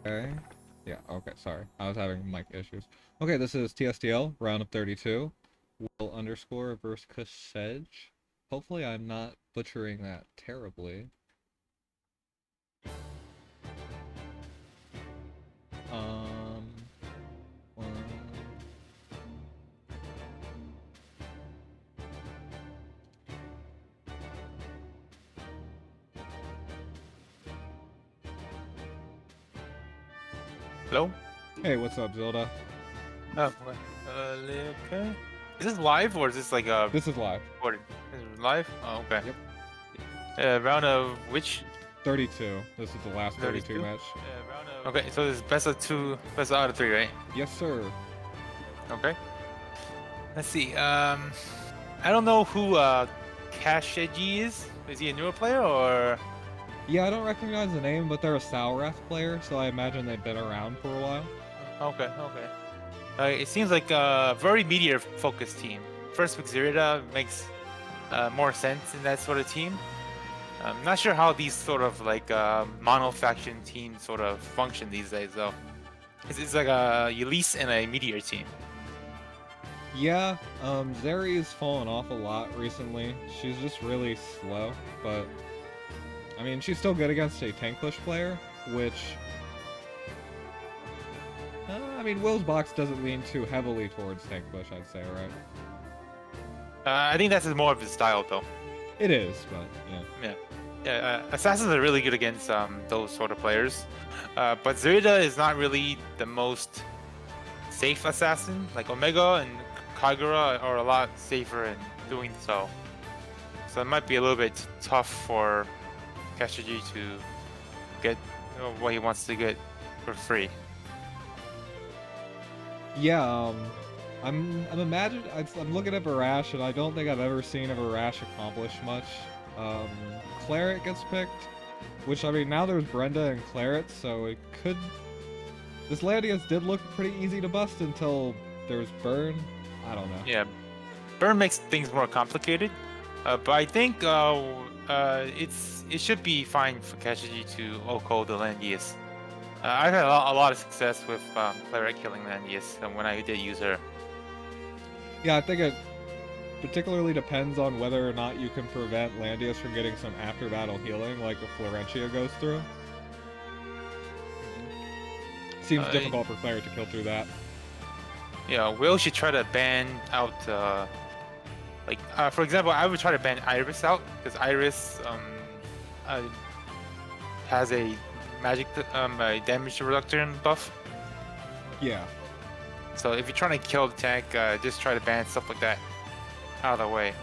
Okay. Yeah, okay, sorry. I was having mic issues. Okay, this is TSdL, round of 32. Will underscore versus Kashej. Hopefully I'm not butchering that terribly. Um... uh, Hello? Hey, what's up, Zelda? Oh, okay. Is this live or is this like a This is live. recorded? Is it live? Oh, okay. Yep. Round of which? 32. This is the last 32 32? match. Okay, so this is best of two, best out of three, right? Yes, sir. Okay. Let's see. I don't know who Kashej is. Is he a newer player or? Yeah, I don't recognize the name, but they're a Salrath player, so I imagine they've been around for a while. Okay, okay. It seems like a very meteor focused team. First pick Zerida makes more sense in that sort of team. I'm not sure how these sort of like mono faction teams sort of function these days, though. It's like a Elise and a Meteor team. Yeah, Zeri's fallen off a lot recently. She's just really slow, but I mean, she's still good against a tank push player, which I mean, Will's box doesn't lean too heavily towards tank push, I'd say, right? I think that's more of his style, though. It is, but yeah. Yeah, yeah. Assassins are really good against those sort of players, but Zerida is not really the most safe assassin. Like Omega and Kagura are a lot safer in doing so. So it might be a little bit tough for Kashej to get what he wants to get for free. Yeah, I'm I'm looking at Barash, and I don't think I've ever seen a Barash accomplish much. Claret gets picked, which, I mean, now there's Brenda and Claret, so it could... This Landius did look pretty easy to bust until there's Burn. I don't know. Yeah, Burn makes things more complicated, but I think it should be fine for Kashej to Oko the Landius. I've had a lot of success with Claret killing Landius when I did use her. Yeah, I think it particularly depends on whether or not you can prevent Landius from getting some after-battle healing like a Florentia goes through. Seems difficult for Claret to kill through that. Yeah, Will should try to ban out, for example, I would try to ban Iris out, because Iris has a magic, a damage reduction buff. Yeah. So if you're trying to kill the tank, just try to ban stuff like that out of the way.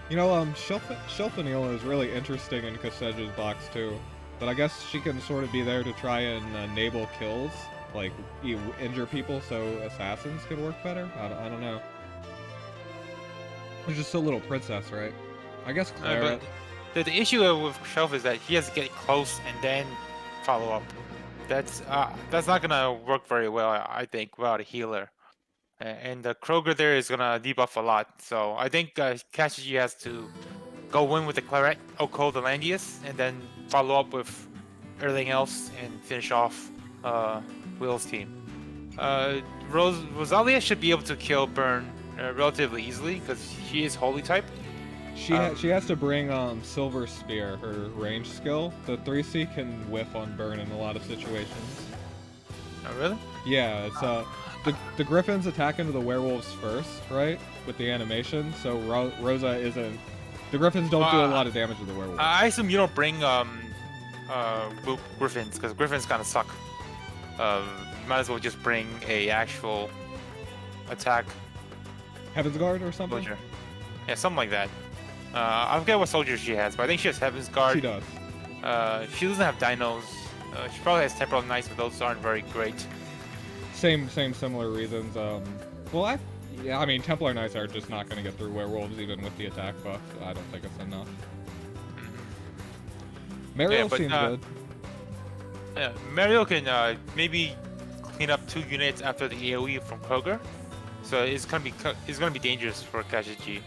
You know, Shelfanil is really interesting in Kashej's box too, but I guess she can sort of be there to try and enable kills, like you injure people so assassins can work better. I don't know. She's just a little princess, right? I guess Claret. But the issue with Shelf is that he has to get close and then follow up. That's not gonna work very well, I think, without a healer. And the Kroger there is gonna debuff a lot. So I think Kashej has to go in with the Claret, Oko the Landius, and then follow up with everything else and finish off Will's team. Rosalia should be able to kill Burn relatively easily because she is Holy type. She has to bring Silver Spear, her range skill. The 3C can whiff on Burn in a lot of situations. Oh really? Yeah, it's the Griffins attack into the werewolves first, right? With the animation, so Rosa isn't. The Griffins don't do a lot of damage to the werewolves. I assume you don't bring Griffins because Griffins kind of suck. You might as well just bring a actual attack. Heaven's Guard or something? Soldier. Yeah, something like that. I forget what soldier she has, but I think she has Heaven's Guard. She does. She doesn't have dinos. She probably has Temporal Knights, but those aren't very great. Similar reasons. Well, I mean, Templar Knights are just not going to get through werewolves even with the attack buff. I don't think it's enough. Mariel seems good. Yeah, Mariel can maybe clean up 2 units after the AOE from Kroger, so it's gonna be dangerous for Kashej.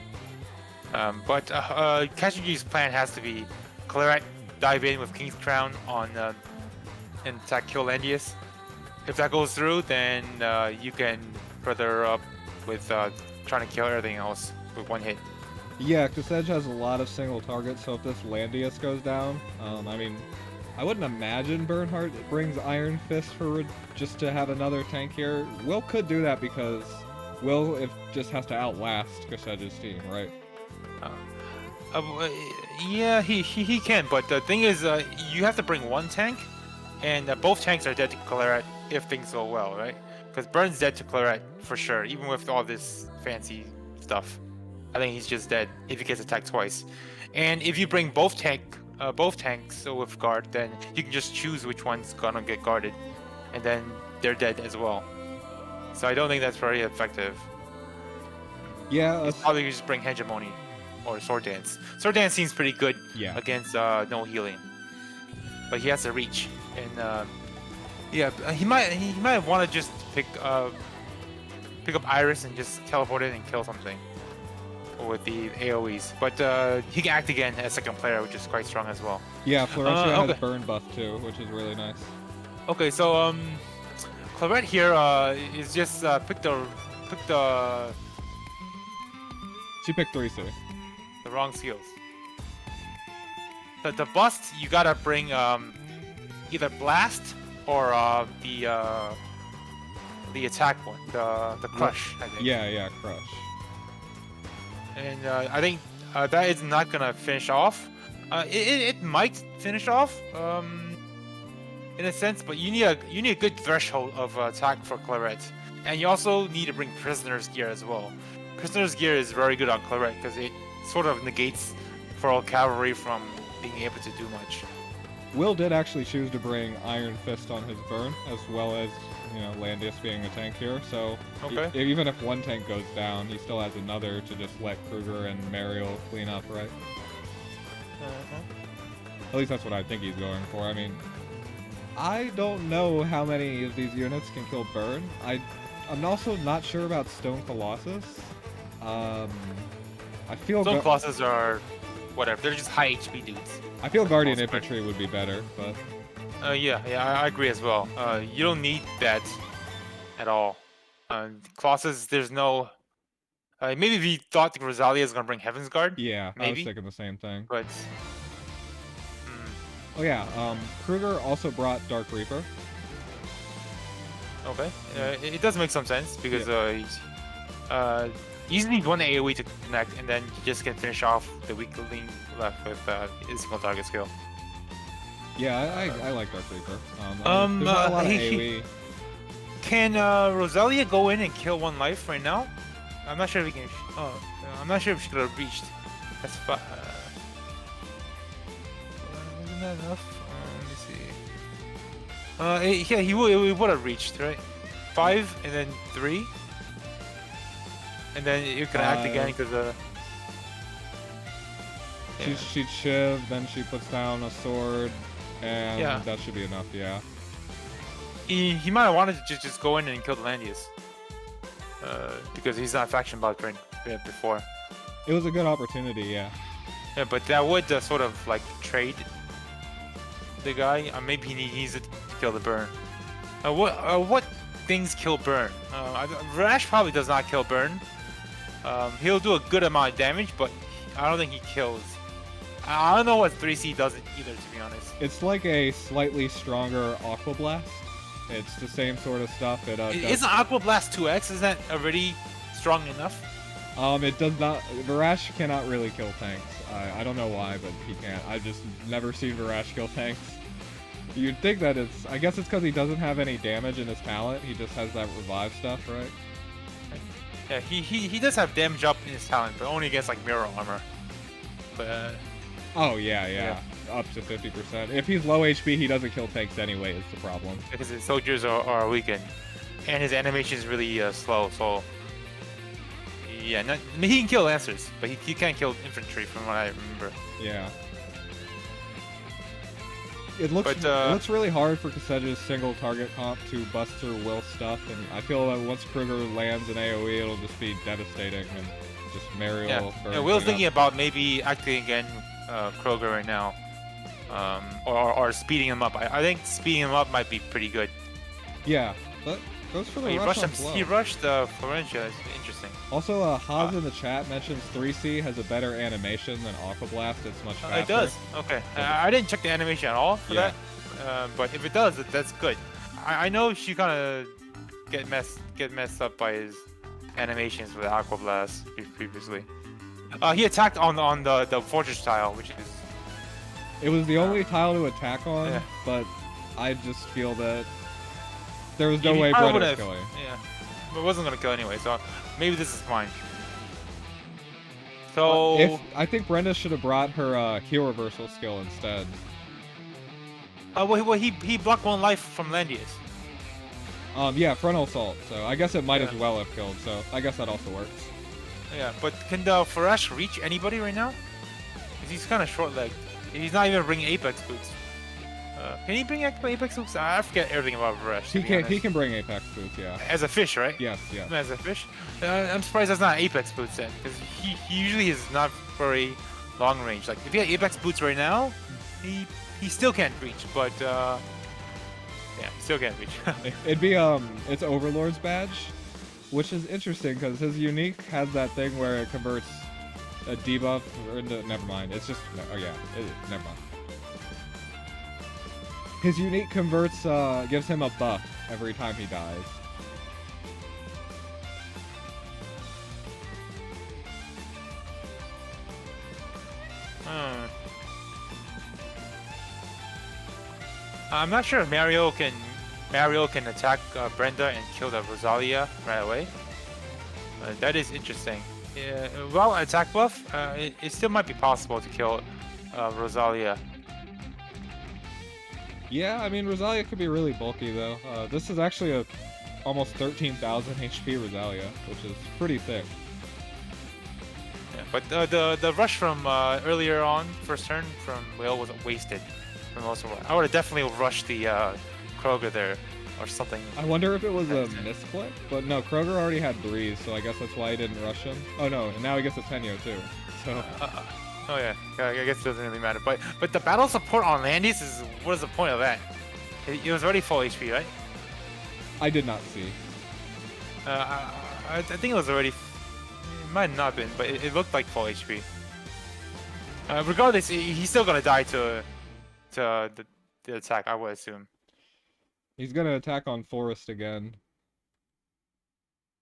But Kashej's plan has to be Claret dive in with King's Crown on and attack kill Landius. If that goes through, then you can further up with trying to kill everything else with one hit. Yeah, Kashej has a lot of single targets, so if this Landius goes down, I mean, I wouldn't imagine Bernhardt brings Iron Fist for just to have another tank here. Will could do that because Will just has to outlast Kashej's team, right? Yeah, he can, but the thing is, you have to bring one tank, and both tanks are dead to Claret if things go well, right? Because Burn's dead to Claret for sure, even with all this fancy stuff. I think he's just dead if he gets attacked twice. And if you bring both tanks with guard, then you can just choose which one's gonna get guarded, and then they're dead as well. So I don't think that's very effective. Yeah, probably just bring Hegemony or Sword Dance. Sword Dance seems pretty good against no healing, but he has to reach, and yeah, he might want to just pick up Iris and just teleport in and kill something with the AoEs. But he can act again as second player, which is quite strong as well. Yeah, Florencio has burn buff too, which is really nice. Okay, so Claret here is just pick the She picked 3C. The wrong skills. The bust you gotta bring either blast or the attack one, the crush. I think. Yeah, crush. And I think that is not gonna finish off. It might finish off in a sense, but you need a good threshold of attack for Claret, and you also need to bring Prisoner's Gear as well. Prisoner's Gear is very good on Claret because it sort of negates Feral Cavalry from being able to do much. Will did actually choose to bring Iron Fist on his burn, as well as, Landius being a tank here, so even if one tank goes down, he still has another to just let Kruger and Mariel clean up, right? At least that's what I think he's going for. I mean, I don't know how many of these units can kill burn. I'm also not sure about Stone Colossus. I feel Stone Colossus are whatever. They're just high HP dudes. I feel Guardian Infantry would be better, but yeah, I agree as well. You don't need that at all. Colossus, there's no. Maybe if you thought the Rosalia is gonna bring Heaven's Guard. Yeah, maybe. I was thinking the same thing. But. Oh yeah, Kruger also brought Dark Reaper. Okay, it does make some sense because you just need one AoE to connect, and then you just can finish off the weak link left with a single target skill. Yeah, I like Dark Reaper. There's not a lot of AoE. Can Rosalia go in and kill one life right now? I'm not sure if he can. I'm not sure if she could have reached. That's fine. Isn't that enough? Let me see. Yeah, he would have reached, right? 5 and then 3. And then you can act again because She Shiv, then she puts down a sword, and that should be enough, yeah. He might have wanted to just go in and kill the Landius. Because he's not faction bot right before. It was a good opportunity, yeah. Yeah, but that would sort of like trade the guy. Maybe he needs it to kill the burn. What things kill burn? Rash probably does not kill burn. He'll do a good amount of damage, but I don't think he kills. I don't know what 3C does either, to be honest. It's like a slightly stronger Aqua Blast. It's the same sort of stuff. Isn't Aqua Blast 2x? Is that already strong enough? It does not. Varash cannot really kill tanks. I don't know why, but he can't. I've just never seen Varash kill tanks. You'd think that it's... I guess it's because he doesn't have any damage in his talent. He just has that revive stuff, right? Yeah, he does have damage up in his talent, but only against like mirror armor. But oh yeah, up to 50%. If he's low HP, he doesn't kill tanks anyway. Is the problem? Because his soldiers are weakened, and his animation is really slow. So yeah, I mean, he can kill lancers, but he can't kill infantry, from what I remember. Yeah. It looks really hard for Kasej's single target comp to bust through Will's stuff, and I feel that once Kruger lands an AoE, it'll just be devastating, and just Mariel. Yeah, Will's thinking about maybe acting again Kroger right now. or speeding him up. I think speeding him up might be pretty good. Yeah, that goes for the He rush rushed on him. flow. He rushed Florentia. It's interesting. Also, Haas in the chat mentions 3C has a better animation than Aqua Blast. It's much faster. It does. Okay. I didn't check the animation at all for that. But if it does, that's good. I know she kind of get messed up by his animations with Aqua Blast previously. He attacked on the fortress tile, which is. It was the only tile to attack on, Yeah. but I just feel that there was no He way probably Brenda was would've- killing. Yeah. But it wasn't gonna kill anyway, so maybe this is fine. So I think Brenda should have brought her heal reversal skill instead. well, he blocked 1 life from Landius. Yeah, frontal assault. So I guess it might as Yeah. well have killed. So I guess that also works. Yeah, but can the Farash reach anybody right now? 'Cause he's kind of short-legged. He's not even bringing Apex boots. Can he bring Apex boots? I forget everything about Farash. He can bring Apex boots. Yeah. As a fish, right? Yes. Yeah. As a fish. I'm surprised that's not Apex boots then, because he usually is not very long range. Like if he had Apex boots right now, he still can't reach. But yeah, he still can't reach. It'd be it's Overlord's badge, which is interesting because his unique has that thing where it converts a debuff into. Never mind. It's just never mind. His unique converts gives him a buff every time he dies. I'm not sure if Mario can attack Brenda and kill the Rosalia right away. That is interesting. Well, attack buff, it still might be possible to kill Rosalia. Yeah, I mean Rosalia could be really bulky though. This is actually a almost 13,000 HP Rosalia, which is pretty thick. Yeah, but the rush from earlier on, first turn from Will was wasted for most of it. I would have definitely rushed the Kroger there or something. I wonder if it was a misclick, but no, Kroger already had Breeze, so I guess that's why he didn't rush him. Oh no, and now he gets a Tenyo too. So. Oh yeah, I guess it doesn't really matter. But the battle support on Landis is, what is the point of that? It was already full HP, right? I did not see. I think it was already. It might not have been, but it looked like full HP. Regardless, he's still gonna die to the attack, I would assume. He's gonna attack on Forest again.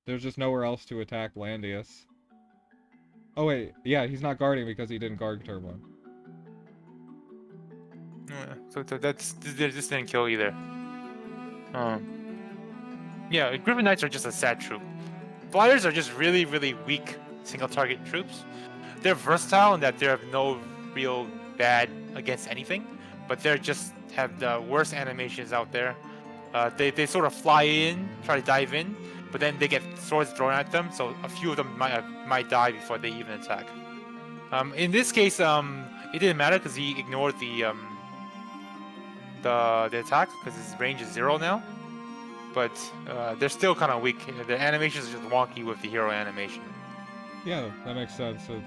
There's just nowhere else to attack Landius. Oh wait, yeah, he's not guarding because he didn't guard turn 1. So this didn't kill either. Yeah, Griffin Knights are just a sad troop. Flyers are just really, really weak single target troops. They're versatile in that they have no real bad against anything, but they're just have the worst animations out there. They sort of fly in, try to dive in, but then they get swords thrown at them, so a few of them might die before they even attack. In this case, it didn't matter because he ignored the attack because his range is 0 now. But they're still kind of weak. The animations are just wonky with the hero animation. Yeah, that makes sense. So,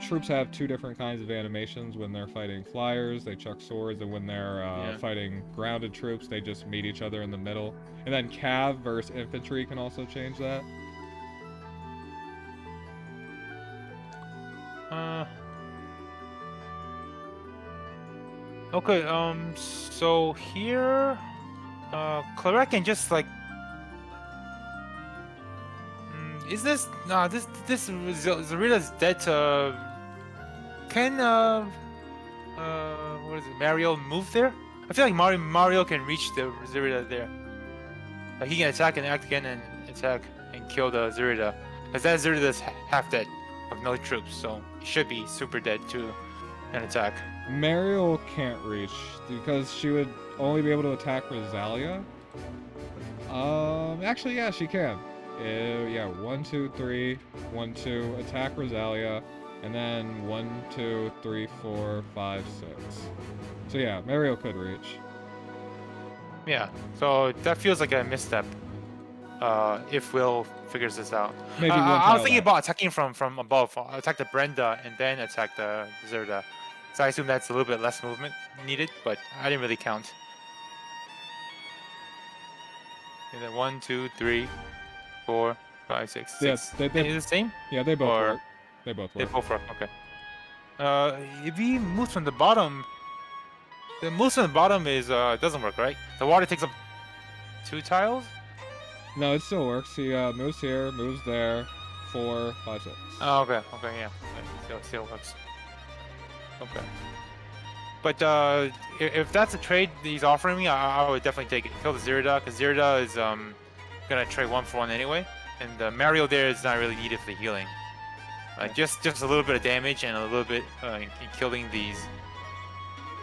troops have 2 different kinds of animations. When they're fighting flyers, they chuck swords, and when they're fighting grounded troops, they just meet each other in the middle. And then cav versus infantry can also change that. Okay, so here, Claret can just like, is this Zarita's dead to? Can what is it? Mario move there? I feel like Mario can reach the Zarita there. Like he can attack and act again and attack and kill the Zarita, because that Zarita's half dead with no troops, so he should be super dead to an attack. Mario can't reach because she would only be able to attack Rosalia. Actually, yeah, she can. Yeah, 1, 2, 3, 1, 2, attack Rosalia, and then 1, 2, 3, 4, 5, 6. So yeah, Mario could reach. Yeah, so that feels like a misstep. If Will figures this out. Maybe I was thinking about attacking from above. Attack the Brenda and then attack the Zerda. So I assume that's a little bit less movement needed, but I didn't really count. And then 1, 2, 3, 4, 5, 6, Yeah, 6. they Is it the same? yeah, they both Or work. They both they work. both work? Okay. If he moves from the bottom, the moves from the bottom is doesn't work, right? The water takes up 2 tiles. No, it still works. He moves here, moves there, 4, 5, 6. Oh, okay, okay, yeah, still works. Okay. But if that's a trade that he's offering me, I would definitely take it. Kill the Zirida, because Zirida is gonna trade 1 for 1 anyway, and Mario there is not really needed for the healing. Just a little bit of damage and a little bit in killing these,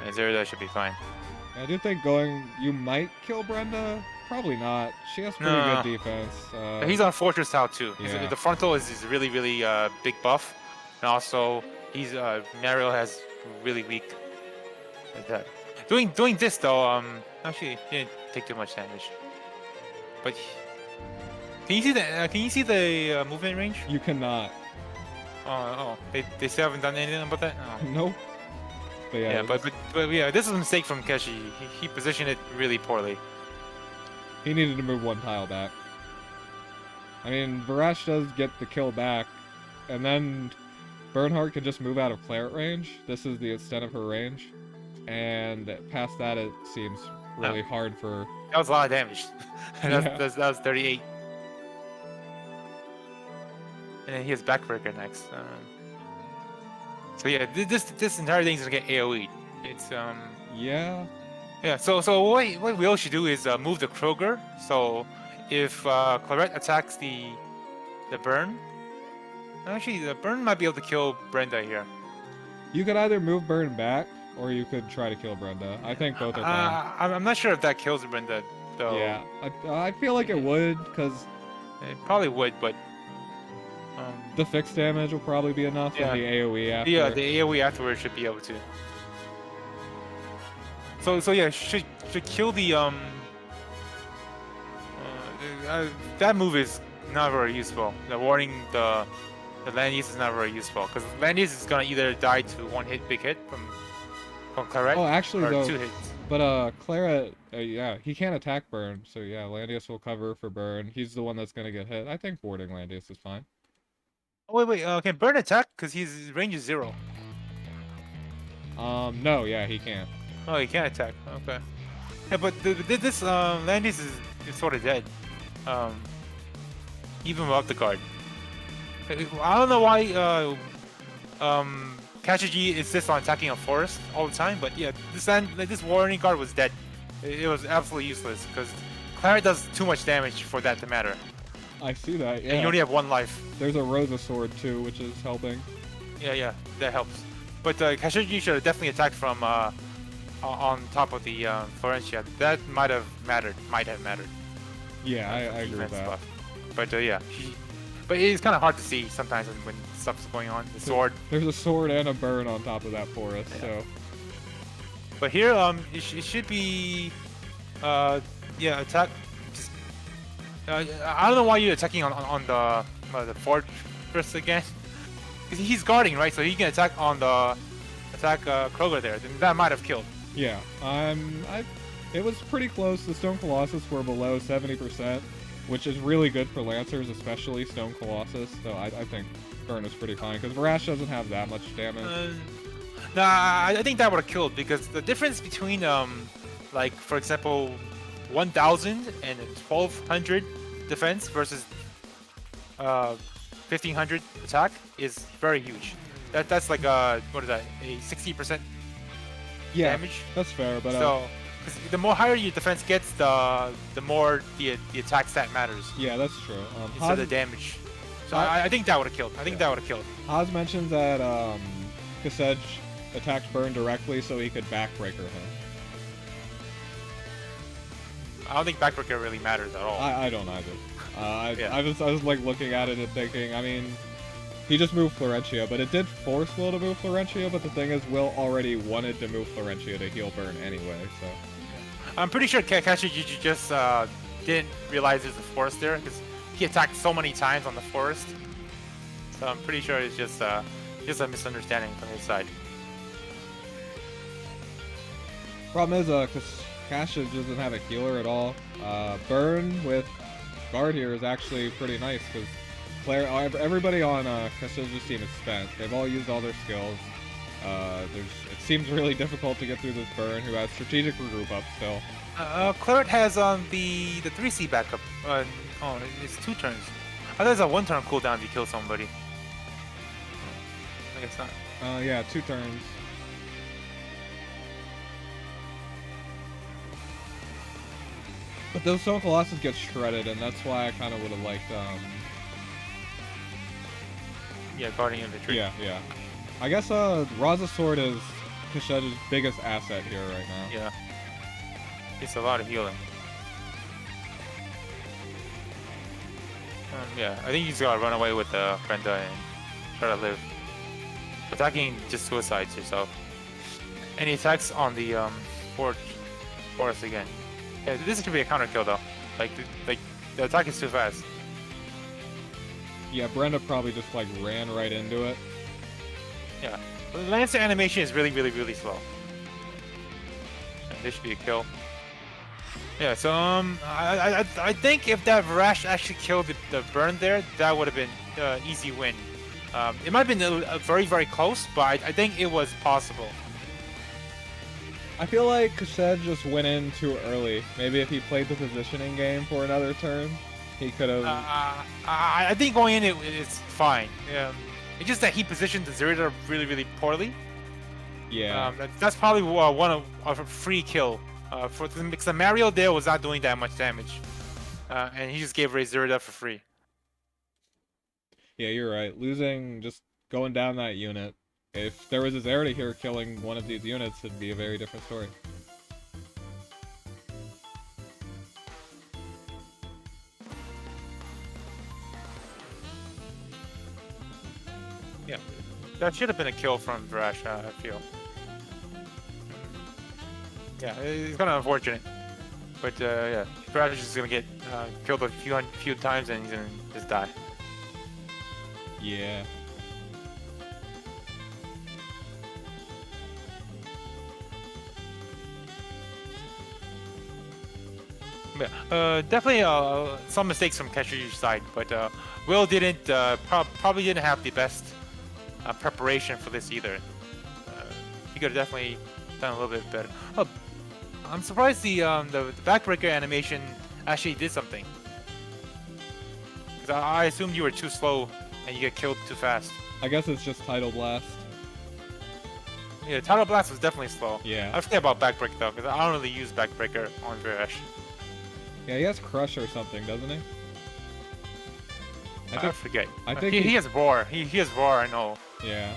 and Zirida should be fine. I do think you might kill Brenda. Probably not. She has pretty No. good defense. He's on Fortress Tile too. Yeah. The frontal is really big buff, and also Mario has really weak that. Doing this though, actually he didn't take too much damage. But can you see the movement range? You cannot. Oh, they still haven't done anything about that. Oh. Nope. But yeah. Yeah, but yeah, this is a mistake from Kashej. He positioned it really poorly. He needed to move 1 tile back. I mean, Varash does get the kill back, and then Bernhardt can just move out of Claret range. This is the extent of her range, and past that it seems really hard for... That was a lot of damage. Yeah. that was 38. And then he has Backbreaker next. So yeah, this entire thing's gonna get AoE. It's Yeah. Yeah, so what we all should do is move the Kroger. So if Claret attacks the burn, actually the burn might be able to kill Brenda here. You could either move Burn back, or you could try to kill Brenda. I think both are fine. I'm not sure if that kills Brenda though. Yeah, I feel like it would, because It probably would, but the fixed damage will probably be enough, Yeah. and the AoE after. yeah, the AoE afterwards should be able to. So yeah, should kill the that move is not very useful. The warning the Landis is not very useful, because Landis is gonna either die to 1 hit big hit from Claret, Oh, actually or though, 2 hits. but Claret, yeah, he can't attack Burn, so yeah, Landius will cover for Burn. He's the one that's gonna get hit. I think warding Landius is fine. Oh wait, can Burn attack? Because his range is 0. No, yeah, he can't. Oh, he can't attack. Okay. Yeah, but this Landis is sort of dead. Even without the guard. I don't know why Kashej insists on attacking a forest all the time, but yeah, this warning guard was dead. It was absolutely useless, because Claret does too much damage for that to matter. I see that, yeah. And you only have 1 life. There's a Rosa Sword too, which is helping. Yeah, that helps. But Kashej should have definitely attacked from on top of the Florentia. That might have mattered. Yeah, I agree with that. Buff. But yeah, but it's kind of hard to see sometimes when stuff's going on. The sword. There's a sword and a burn on top of that forest, Yeah. so... But here, it should be, yeah, attack. Just, I don't know why you're attacking on the fortress again. Because he's guarding, right? So he can attack on the Kroger there. Then that might have killed. Yeah, it was pretty close. The Stone Colossus were below 70%, which is really good for Lancers, especially Stone Colossus. So I think Burn is pretty fine, because Varash doesn't have that much damage. Nah, I think that would have killed, because the difference between, like, for example, 1,000 and 1,200 defense versus 1,500 attack is very huge. That's like what is that? A 60% Yeah, damage. that's fair, but So, because the more higher your defense gets, the more the attack stat matters yeah, that's true. instead of the damage. So I think that would have killed. I think that would have killed. Haas mentions that Kashej attacked Burn directly so he could backbreaker him. I don't think backbreaker really matters at all. I don't either. Yeah. I was like looking at it and thinking, I mean, he just moved Florentia, but it did force Will to move Florentia, but the thing is, Will already wanted to move Florentia to heal Burn anyway, so... I'm pretty sure Kashej just didn't realize there's a forest there, because he attacked so many times on the forest. So I'm pretty sure it's just a misunderstanding from his side. Problem is, Kashej doesn't have a healer at all. Burn with guard here is actually pretty nice because everybody on Kashej's team is spent. They've all used all their skills. It seems really difficult to get through this burn, who has strategic regroup up still. Claret has the 3C backup. Oh, it's 2 turns. I thought there's a 1 turn cooldown if you kill somebody. I guess not. Yeah, 2 turns. But those Stone Colossus get shredded, and that's why I kind of would have liked, Yeah, Guardian Infantry. Yeah, yeah. I guess, Raza Sword is Kashej's biggest asset here right now. Yeah. It's a lot of healing. Yeah, I think you just gotta run away with Brenda and try to live. Attacking just suicides yourself. And he attacks on the forest again. Yeah, this could be a counter kill though. Like the attack is too fast. Yeah, Brenda probably just like ran right into it. Yeah, the Lancer animation is really slow. And this should be a kill. Yeah, so I think if that Varash actually killed the burn there, that would have been easy win. It might have been very close, but I think it was possible. I feel like Kashej just went in too early. Maybe if he played the positioning game for another turn, he could have. I think going in it's fine. It's just that he positioned the Zerida really poorly. Yeah. That's probably one of a free kill. Because the Mario there was not doing that much damage, and he just gave Ray Zerida for free. Yeah, you're right. Losing, just going down that unit. If there was a Zerida here killing one of these units, it'd be a very different story. Yeah, that should have been a kill from Varash, I feel. Yeah, it's kind of unfortunate. But yeah, Varash is just gonna get killed a few times and he's gonna just die. Yeah. Yeah, definitely some mistakes from Kashej's side, but Will didn't probably didn't have the best preparation for this either. He could have definitely done a little bit better. Oh, I'm surprised the backbreaker animation actually did something. Because I assumed you were too slow and you get killed too fast. I guess it's just Tidal Blast. Yeah, Tidal Blast was definitely slow. Yeah. I forget about backbreaker though, because I don't really use backbreaker on Varash. Yeah, he has Crush or something, doesn't he? I forget. I think he has Roar. He has Roar, I know. Yeah.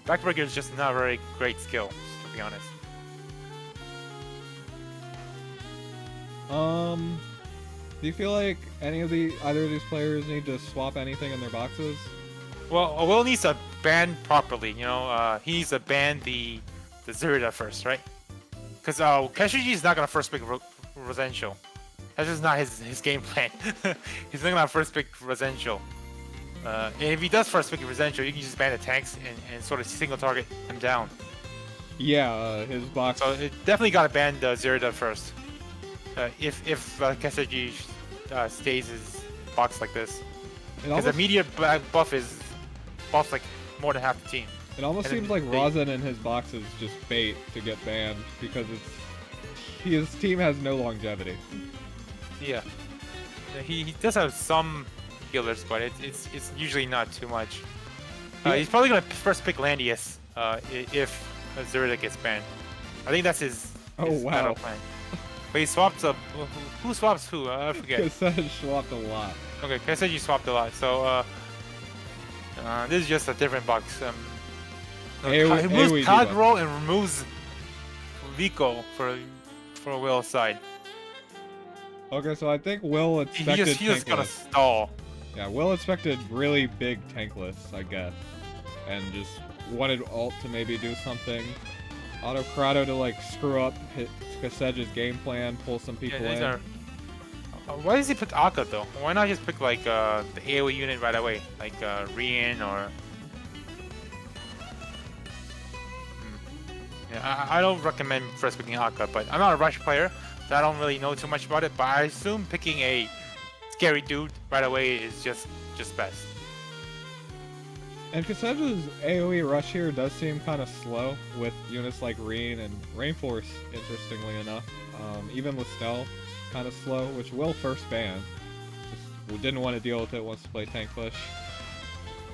Backbreaker is just not a very great skill, to be honest. Do you feel like either of these players need to swap anything in their boxes? Well, Will needs to ban properly, you know. He needs to ban the Zerida first, right? Because Kashej is not gonna first pick Resential. That's just not his game plan. He's not gonna first pick Resential. And if he does first pick Resential, you can just ban the tanks and sort of single target him down. Yeah, his box. So it definitely gotta ban the Zerida first. If Kashej stays his box like this, because the immediate buff is buffs like more than half the team. It almost seems like Rosin and his box is just bait to get banned because his team has no longevity. Yeah, he does have some healers, but it's usually not too much. He's probably gonna first pick Landius if Zerida gets banned. I think that's his battle plan. But he swaps up. Who swaps who? I forget. Kashej swapped a lot. Okay, Kashej you swapped a lot. So this is just a different box. He removes Kagro and removes Liko for Will's side. Okay, so I think Will expected he just gonna stall. Yeah, Will expected really big tankless, I guess, and just wanted Alt to maybe do something. Autocrado to like screw up Kashej's game plan, pull some people in. Why does he pick Akka though? Why not just pick like the AoE unit right away, like Rian or? Yeah, I don't recommend first picking Akka, but I'm not a rush player, so I don't really know too much about it. But I assume picking a scary dude right away is just best. And Kasej's AoE rush here does seem kind of slow with units like Reen and Rainforce, interestingly enough. Even Listel, kind of slow, which will first ban. Just, we didn't want to deal with it, wants to play tank push.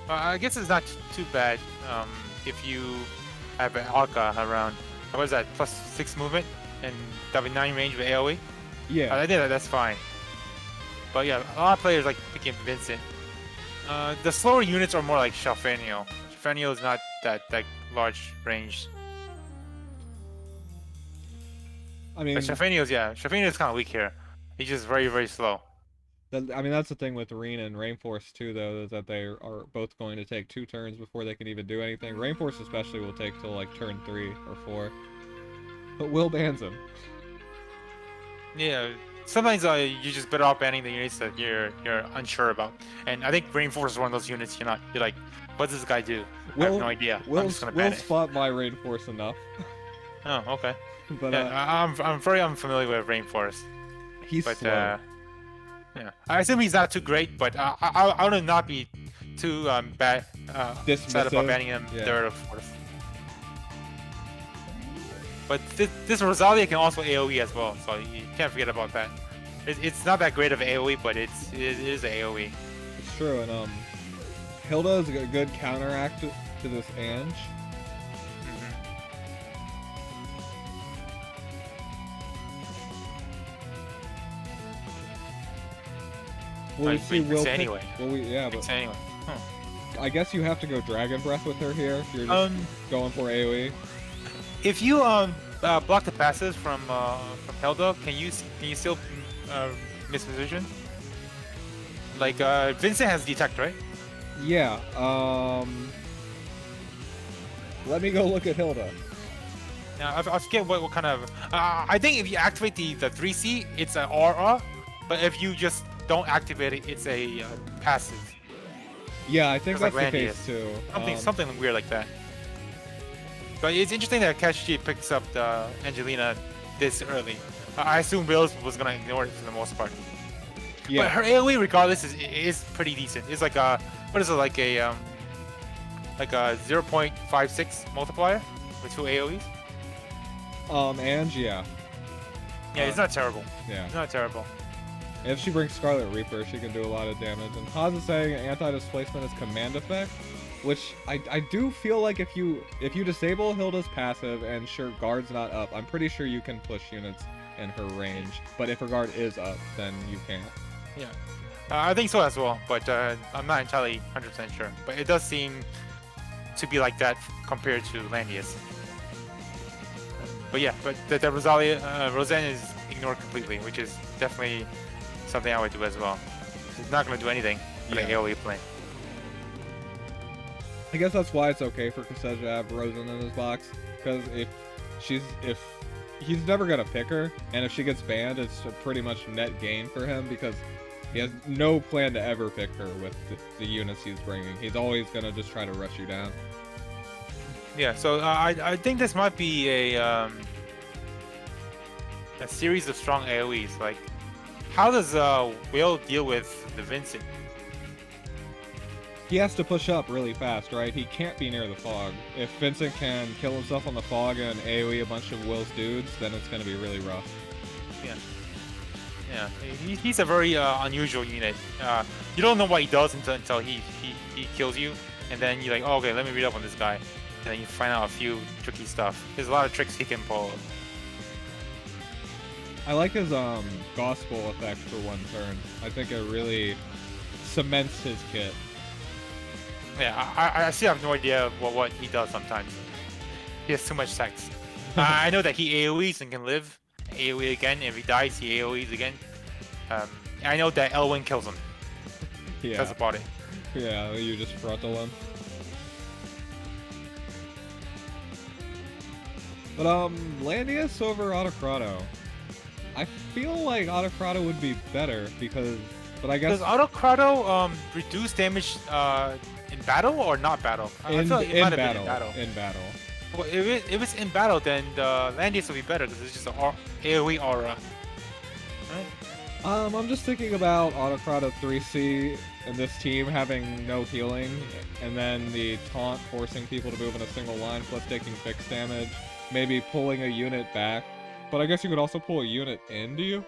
I guess it's not too bad if you have an Akka around. What is that? +6 movement and W9 range with AoE? Yeah. I think that's fine. But yeah, a lot of players like picking Vincent. The slower units are more like Shalfenio. Shalfenio is not that large range. I mean, But Shalfenio's kind of weak here. He's just very, very slow. I mean, that's the thing with Reen and Rainforce too, though, is that they are both going to take 2 turns before they can even do anything. Rainforce especially will take till like turn 3 or 4. But Will bans him. Yeah, sometimes you just better off banning the units that you're unsure about. And I think Rainforce is one of those units you're like, what does this guy do? I have no idea. I'm just gonna ban it. Spot by Rainforce enough. Oh, okay. But yeah, I'm very unfamiliar with Rainforce. He's slow. Yeah, I assume he's not too great, but I would not be too bad sad about banning him third or fourth. But this Rosalia can also AoE as well, so you can't forget about that. It's not that great of an AoE, but it is an AoE. It's true, and Hilda is a good counteract to this Ange. Well, we see Will anyway. Well, but anyway. I guess you have to go Dragon Breath with her here if you're just going for AoE. If you block the passes from Hilda, can you still miss position? Like Vincent has detect, right? Yeah. Let me go look at Hilda. Now I forget what kind of. I think if you activate the 3C, it's an aura, but if you just don't activate it, it's a passive. Yeah, I think that's like the case too. Something weird like that. But it's interesting that Kashej picks up the Angelina this early. I assume Wills was gonna ignore it for the most part. Yeah. But her AoE, regardless, is pretty decent. It's like a what is it like a 0.56 multiplier with 2 AoEs. Ange, yeah. Yeah, it's not terrible. Yeah. It's not terrible. If she brings Scarlet Reaper, she can do a lot of damage. And Haas is saying anti-displacement is command effect, which I do feel like if you disable Hilda's passive and sure guard's not up, I'm pretty sure you can push units in her range. But if her guard is up, then you can't. Yeah, I think so as well. But I'm not entirely 100% sure. But it does seem to be like that compared to Landius. But yeah, but the Roseanne is ignored completely, which is definitely something I would do as well. It's not going to do anything with an AoE plane. I guess that's why it's okay for Kashej to have Rosen in his box, because if he's never gonna pick her, and if she gets banned, it's a pretty much net gain for him because he has no plan to ever pick her with the units he's bringing. He's always gonna just try to rush you down. Yeah, so I think this might be a series of strong AoEs. Like, how does Will deal with the Vincent? He has to push up really fast, right? He can't be near the fog. If Vincent can kill himself on the fog and AoE a bunch of Will's dudes, then it's going to be really rough. Yeah. Yeah, he's a very unusual unit. You don't know what he does until he kills you, and then you're like, oh, okay, let me read up on this guy. And then you find out a few tricky stuff. There's a lot of tricks he can pull. I like his gospel effect for one turn. I think it really cements his kit. Yeah, I still have no idea what he does sometimes. He has too much text. I know that he AoEs and can live. AoE again, if he dies, he AoEs again. I know that Elwyn kills him. Yeah. That's about it. Yeah, you just frontal him. But Landius over Autocrata. I feel like Autocrata would be better but I guess does Autocrata reduce damage in battle or not battle? In battle. Well, if it's in battle, then the Landius will be better because it's just an AoE aura. Right? I'm just thinking about Autocrata 3C and this team having no healing, and then the taunt forcing people to move in a single line, plus taking fixed damage, maybe pulling a unit back. But I guess you could also pull a unit in, do you?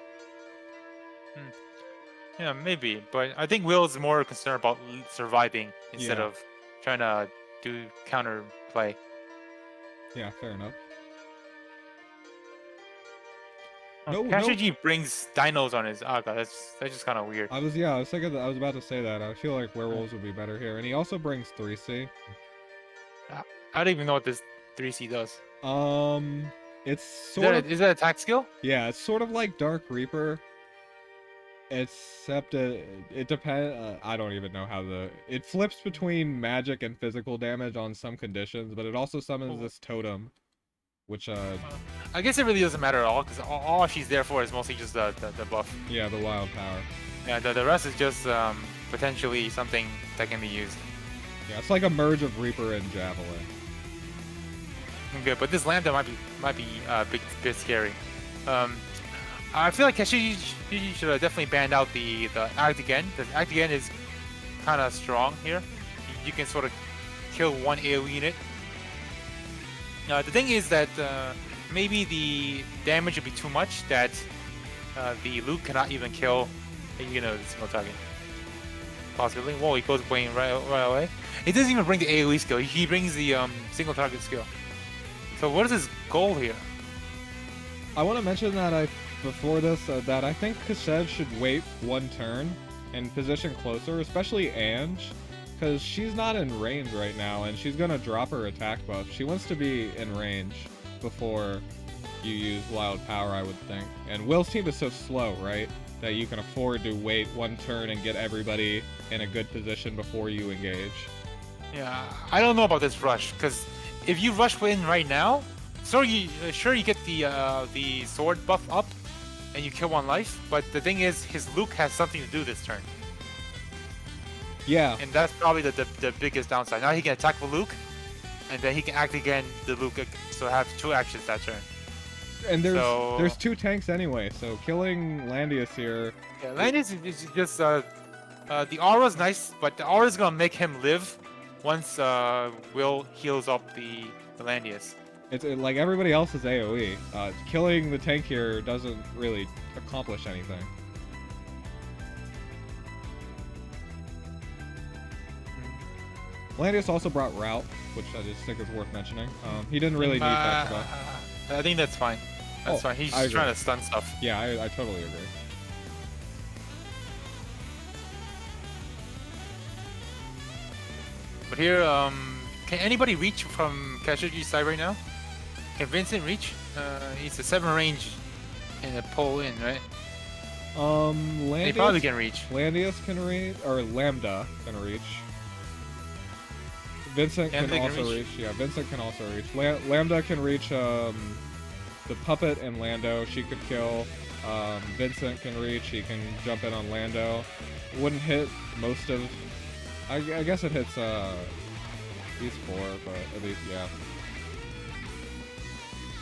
Yeah, maybe. But I think Will's more concerned about surviving instead Yeah. of trying to do counter play. Yeah, fair enough. Oh, No, no. Kashej brings dinos on his Aga. That's just kind of weird. I was thinking that I was about to say that. I feel like werewolves would be better here, and he also brings 3C. I don't even know what this 3C does. It's sort of Is that attack skill? yeah, it's sort of like Dark Reaper, except it depends. I don't even know how it flips between magic and physical damage on some conditions, but it also summons this totem, which I guess it really doesn't matter at all because all she's there for is mostly just the buff. yeah, the wild power. Yeah, the rest is just potentially something that can be used. Yeah, it's like a merge of Reaper and Javelin. Okay, but this Lambda might be a bit scary. I feel like Kashej should have definitely banned out the Act Again. The Act Again is kind of strong here. You can sort of kill one AoE unit. The thing is that maybe the damage would be too much that the Luke cannot even kill, the single target. Possibly. Whoa, he goes playing right away. He doesn't even bring the AoE skill. He brings the single target skill. So what is his goal here? I want to mention that before this that I think Kashej should wait one turn and position closer, especially Ange, because she's not in range right now, and she's gonna drop her attack buff. She wants to be in range before you use wild power, I would think. And Will's team is so slow, right, that you can afford to wait one turn and get everybody in a good position before you engage. Yeah, I don't know about this rush, because if you rush in right now, sure you get the sword buff up, and you kill one life. But the thing is, his Luke has something to do this turn. Yeah. And that's probably the biggest downside. Now he can attack the Luke, and then he can act again the Luke, so have two actions that turn. And there's two tanks anyway, so killing Landius here. Yeah, Landius is just the aura's nice, but the aura's gonna make him live once Will heals up the Landius. It's like everybody else is AoE. Killing the tank here doesn't really accomplish anything. Landius also brought Route, which I just think is worth mentioning. He didn't really need that. I think that's fine. That's fine. He's just trying to stun stuff. Yeah, I totally agree. But here, can anybody reach from Kashej's side right now? Can Vincent reach? He's a 7 range and a pull in, right? Landius, they probably can reach. Landius can reach, or Lambda can reach. Vincent can also reach. Yeah, Vincent can also reach. Lambda can reach the Puppet and Lando. She could kill. Vincent can reach. He can jump in on Lando. Wouldn't hit most of. I guess it hits these 4, but at least yeah.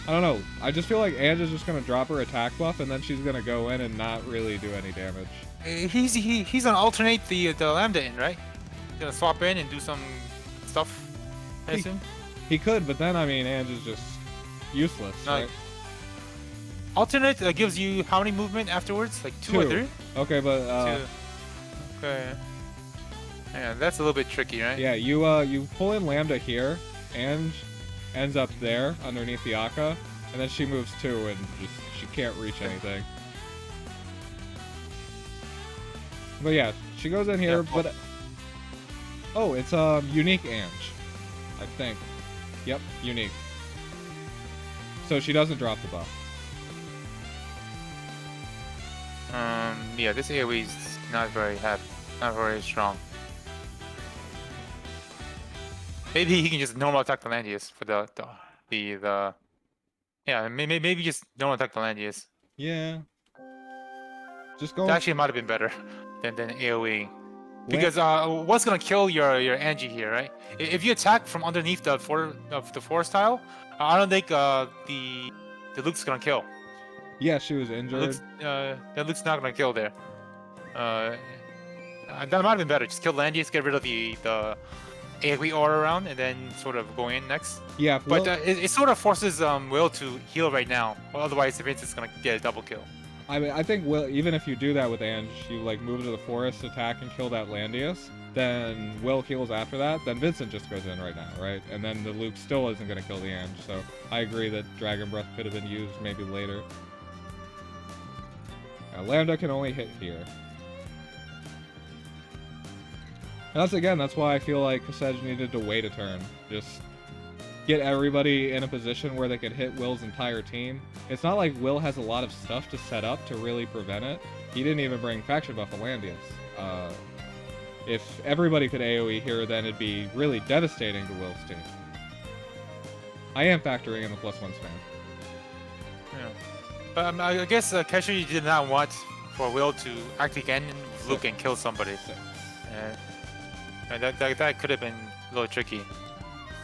I don't know. I just feel like Ange is just gonna drop her attack buff, and then she's gonna go in and not really do any damage. He's gonna alternate the Lambda in, right? He's gonna swap in and do some stuff. I assume. He could, but then I mean, Ange is just useless, right? Alternate gives you how many movement afterwards? Like 2 or 3? Okay, but 2. Okay. Yeah, that's a little bit tricky, right? Yeah, you pull in Lambda here, and ends up there underneath the Akka, and then she moves 2 and she can't reach anything. But yeah, she goes in here, but oh, it's unique Ange, I think. Yep, unique. So she doesn't drop the buff. Yeah, this AoE is not very strong. Maybe he can just normal attack the Landius for the yeah, maybe just normal attack the Landius. Yeah. Just go. It actually might have been better than AoE. Because what's gonna kill your Angie here, right? If you attack from underneath the forest tile, I don't think the Luke's gonna kill. Yeah, she was injured. That Luke's not gonna kill there. That might have been better. Just kill Landius, get rid of the AoE aura around, and then sort of go in next. Yeah, if But Will, it sort of forces Will to heal right now. Well, otherwise, Vincent's gonna get a double kill. I mean, I think Will, even if you do that with Ange, you like move to the forest, attack, and kill that Landius, then Will heals after that, then Vincent just goes in right now, right? And then the Luke still isn't going to kill the Ange, so I agree that Dragon Breath could have been used maybe later. Lambda can only hit here. And that's why I feel like Kashej needed to wait a turn. Just get everybody in a position where they could hit Will's entire team. It's not like Will has a lot of stuff to set up to really prevent it. He didn't even bring Faction Buff Alandius. If everybody could AoE here, then it'd be really devastating to Will's team. I am factoring in the +1 spam. Yeah. But I guess Kashej did not want for Will to actually get in with Luke and kill somebody. And that could have been a little tricky.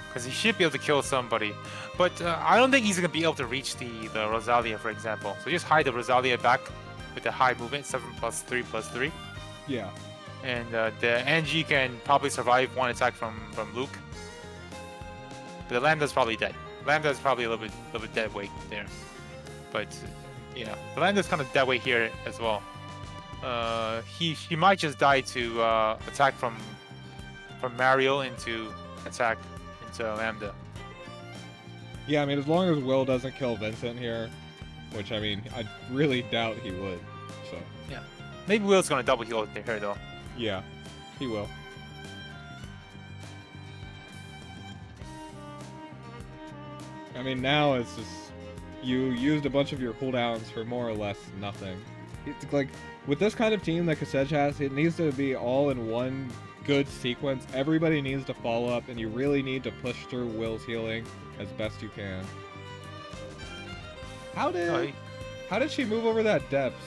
Because he should be able to kill somebody. But I don't think he's going to be able to reach the Rosalia, for example. So just hide the Rosalia back with the high movement, 7+3/+3. Yeah. And the Angie can probably survive one attack from Luke. But the Lambda's probably dead. Lambda's probably a little bit dead weight there. But yeah, the Lambda's kind of dead weight here as well. He might just die to attack from Mario into attack into Lambda. Yeah, I mean, as long as Will doesn't kill Vincent here, which, I mean, I really doubt he would, so. Yeah. Maybe Will's gonna double heal here, though. Yeah, he will. I mean, now it's just, you used a bunch of your cooldowns for more or less nothing. It's like, with this kind of team that Kashej has, it needs to be all in one good sequence. Everybody needs to follow up, and you really need to push through Will's healing as best you can. How did she move over that depths?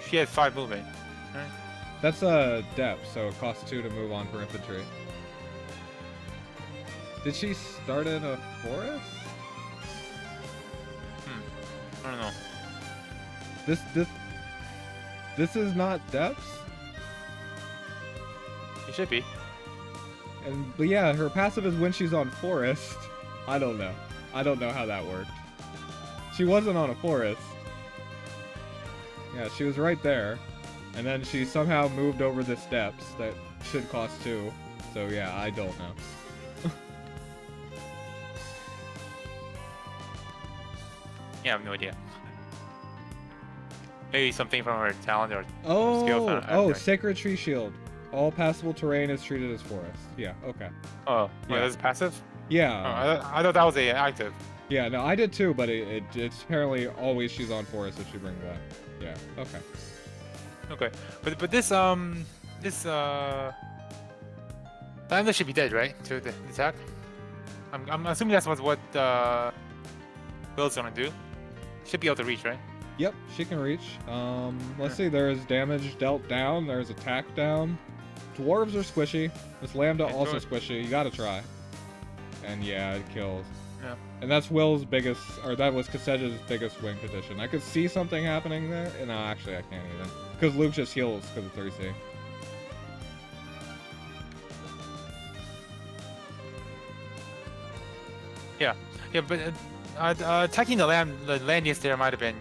She had 5 movement. Right? That's a depth, so it costs 2 to move on for infantry. Did she start in a forest? I don't know. This is not depths? It should be. But yeah, her passive is when she's on forest. I don't know. I don't know how that worked. She wasn't on a forest. Yeah, she was right there. And then she somehow moved over the steps that should cost 2. So yeah, I don't know. Yeah, I have no idea. Maybe something from her talent or Oh, skill. Sacred Tree Shield. All passable terrain is treated as forest. Yeah, okay. Oh, yeah. That's passive? Yeah. Oh, I thought that was a active. Yeah, no, I did too, but it's apparently always she's on forest if she brings that. Yeah, okay. Okay, but this Lambda should be dead, right? To the attack. I'm assuming that's what Will's gonna do. Should be able to reach, right? Yep, she can reach. Let's see. There's damage dealt down. There's attack down. Dwarves are squishy. This Lambda Yeah, also dwarves. squishy. You gotta try. And yeah, it kills. Yeah. And that's Will's biggest, or that was Kashej's biggest win condition. I could see something happening there. And no, actually, I can't even. Because Luke just heals because of 3C. Yeah, but attacking the Landius there might have been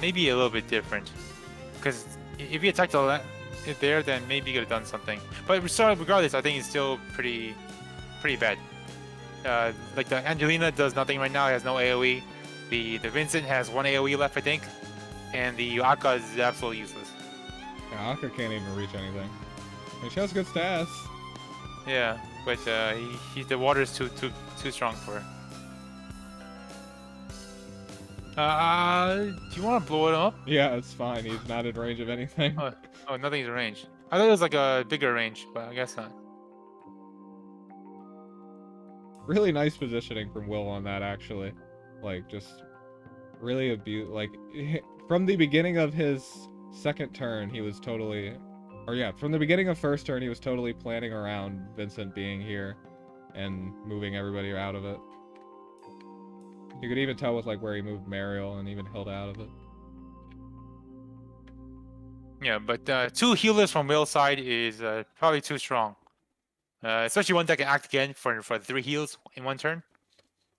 maybe a little bit different, because if you attacked it there, then maybe you could have done something. But regardless, I think it's still pretty bad. Like the Angelina does nothing right now; it has no AOE. The Vincent has 1 AOE left, I think, and the Akka is absolutely useless. Yeah, Akka can't even reach anything. I mean, she has good stats. Yeah, but the water is too strong for her. Do you want to blow it up? Yeah, it's fine. He's not in range of anything. Oh, nothing's in range. I thought it was like a bigger range, but I guess not. Really nice positioning from Will on that, actually. Like, just really from the beginning of his second turn, he was totally, or yeah, from the beginning of first turn, he was totally planning around Vincent being here and moving everybody out of it. You could even tell with like where he moved Mariel and even Hilda out of it. Yeah, but 2 healers from Will's side is probably too strong. Especially one that can act again for 3 heals in 1 turn.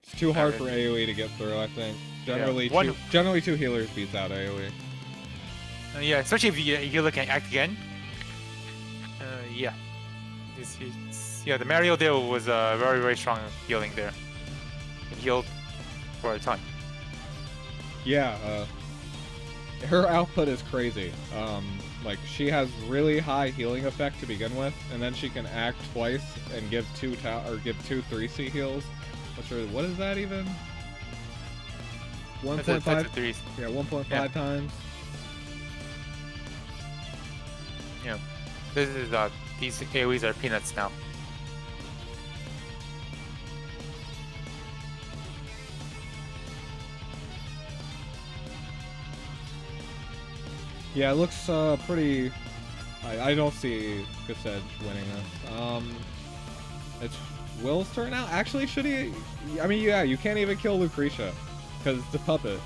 It's too hard for AoE to get through, I think. Generally, yeah, generally 2 healers beats out AoE. Yeah, especially if you healer can act again. Yeah. Yeah, the Mario there was very, very strong healing there. It healed for a ton. Yeah, her output is crazy. Like, she has really high healing effect to begin with, and then she can act twice and give 2 3C heals. What is that even? 1.5? Yeah, 1.5 times. Yeah. This is these AoEs are peanuts now. Yeah, it looks pretty. I don't see Kashej winning this. It's Will's turn now. Actually, should he? I mean, yeah, you can't even kill Lucretia because it's a puppet.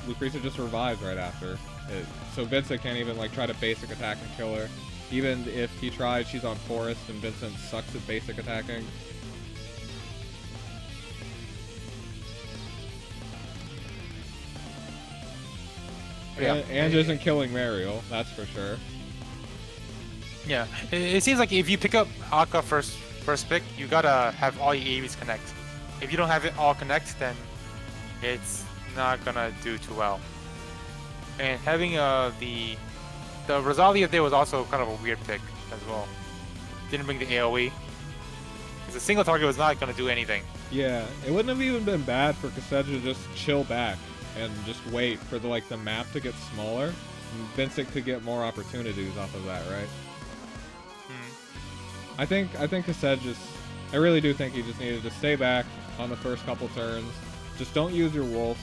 Lucretia just revives right after it. So Vincent can't even like try to basic attack and kill her. Even if he tries, she's on Forest and Vincent sucks at basic attacking. Yeah. And isn't killing Mariel, that's for sure. Yeah, it seems like if you pick up Akka first pick, you gotta have all your AoEs connect. If you don't have it all connect, then it's not gonna do too well. And having the Rosalia there was also kind of a weird pick as well. Didn't bring the AoE. Because a single target was not gonna do anything. Yeah, it wouldn't have even been bad for Kashej to just chill back and just wait for the map to get smaller. And Vincent could get more opportunities off of that, right? I think Kashej I really do think he just needed to stay back on the first couple turns. Just don't use your wolf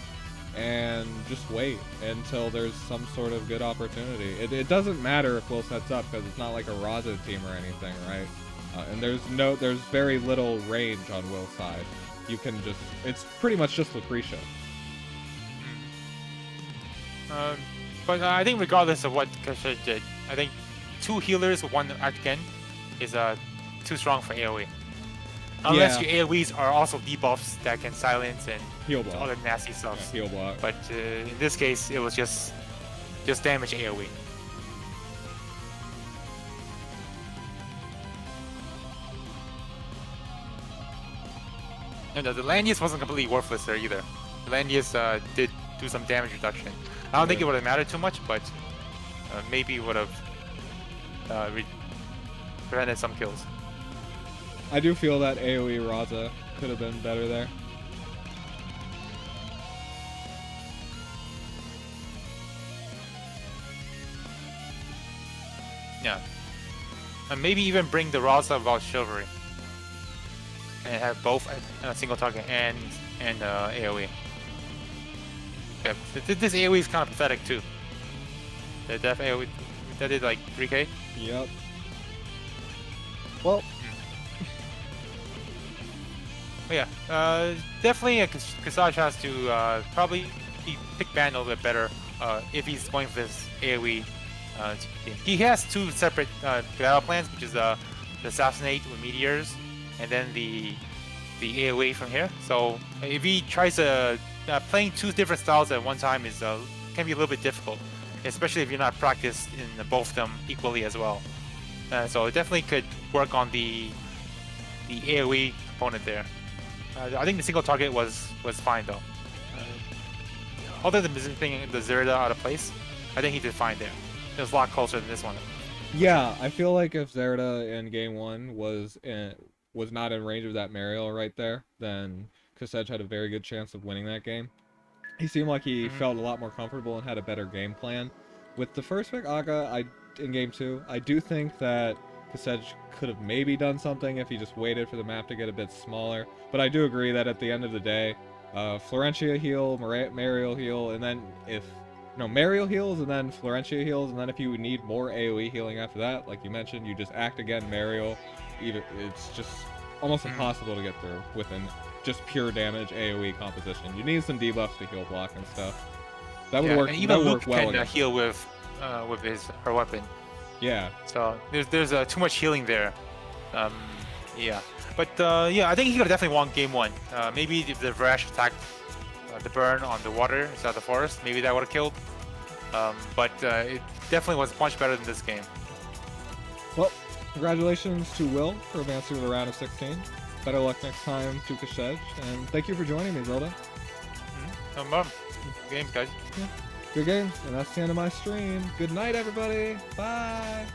and just wait until there's some sort of good opportunity. It doesn't matter if Will sets up because it's not like a Raza team or anything, right? And there's very little range on Will's side. You can it's pretty much just Lucretia. But I think regardless of what Kashej did, I think 2 healers with 1 act again is too strong for AoE. Unless your AoEs are also debuffs that can silence and heal block. Other nasty stuff. Yeah, heal block. But in this case, it was just damage AoE. And the land use wasn't completely worthless there either. The land use did do some damage reduction. I don't think it would have mattered too much, but maybe would have prevented some kills. I do feel that AoE Raza could have been better there. Yeah. And maybe even bring the Raza about Chivalry. And have both a single target and AoE. Yeah, this AoE is kind of pathetic too. The def AoE, that did like 3k? Yep. Well. Yeah, definitely Kashej has to probably pick Band a little bit better if he's going for this AoE. He has 2 separate battle plans, which is the Assassinate with Meteors, and then the AoE from here. So if he tries to playing 2 different styles at one time can be a little bit difficult, especially if you're not practiced in both of them equally as well. So it definitely could work on the AoE component there. I think the single target was fine though. Other than missing the Zerda out of place, I think he did fine there. It was a lot closer than this one. Yeah, I feel like if Zerda in game 1 was not in range of that Mariel right there, then Kashej had a very good chance of winning that game. He seemed like he felt a lot more comfortable and had a better game plan. With the first pick Aga in game 2, I do think that Kashej could have maybe done something if he just waited for the map to get a bit smaller. But I do agree that at the end of the day, Florentia heal, Mariel heal, and then if no, Mariel heals and then Florentia heals, and then if you need more AoE healing after that, like you mentioned, you just act again Mariel. Even it's just almost impossible to get through within just pure damage AoE composition. You need some debuffs to heal block and stuff. That would Yeah, work. and That even would Luke work well can against. heal with her weapon. Yeah. So there's too much healing there. Yeah, but yeah, I think he could have definitely won game 1. Maybe if the Verash attacked the burn on the water instead of the forest, maybe that would have killed. But it definitely was much better than this game. Well, congratulations to Will for advancing to the round of 16. Better luck next time to Kashej, and thank you for joining me, Zelda. Games, guys. Yeah. Good games, and that's the end of my stream. Good night, everybody. Bye.